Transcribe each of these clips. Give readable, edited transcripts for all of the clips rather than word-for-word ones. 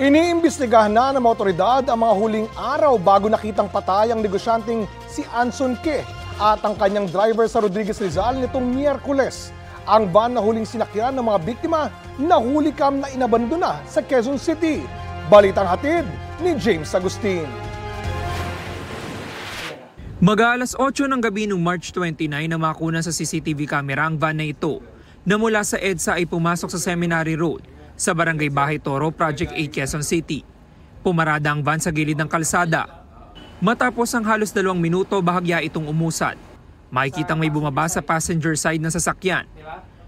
Iniimbestigahan na ng mga otoridad ang mga huling araw bago nakitang patay ang negosyanteng si Anson Ke at ang kanyang driver sa Rodriguez Rizal nitong Miyerkules. Ang van na huling sinakyan ng mga biktima nahuli kam na inabandona sa Quezon City. Balitang hatid ni James Agustin. Mag-aalas 8 ng gabi noong March 29 na makuna sa CCTV camera ang van na ito na mula sa EDSA ay pumasok sa Seminary Road sa Barangay Bahay Toro, Project 8, Quezon City. Pumarada ang van sa gilid ng kalsada. Matapos ang halos 2 minuto, bahagya itong umusad. Makikitang may bumaba sa passenger side ng sasakyan.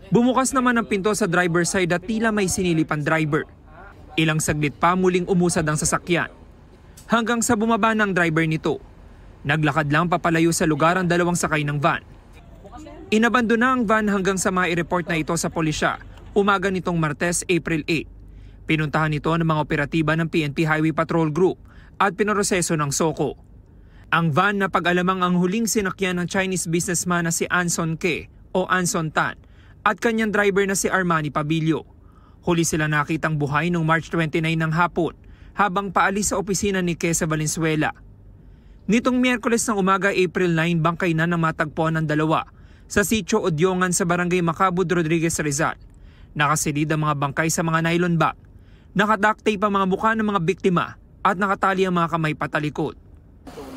Bumukas naman ang pinto sa driver side at tila may sinilip ang driver. Ilang saglit pa muling umusad ang sasakyan. Hanggang sa bumaba ng driver nito. Naglakad lang papalayo sa lugar ang 2 sakay ng van. Inabandona ang van hanggang sa mai-report na ito sa pulisya umaga nitong Martes, April 8. Pinuntahan ito ng mga operatiba ng PNP Highway Patrol Group at pinoroseso ng SOCO. Ang van na pag-alamang ang huling sinakyan ng Chinese businessman na si Anson Ke o Anson Tan at kanyang driver na si Armani Pabilio. Huli sila nakitang buhay noong March 29 ng hapon habang paalis sa opisina ni Ke sa Valenzuela. Nitong Miyerkules ng umaga, April 9, bangkay na matagpuan ng 2 sa Sitio Odyongan sa Barangay Macabud, Rodriguez Rizal. Nakasilid ang mga bangkay sa mga nylon bag. Nakaduct tape ang mga mukha ng mga biktima at nakatali ang mga kamay patalikod.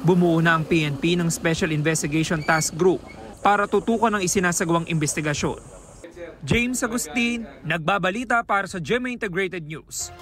Bumuo na ang PNP ng Special Investigation Task Group para tutukan ang isinasagawang investigasyon. James Agustin, nagbabalita para sa GMA Integrated News.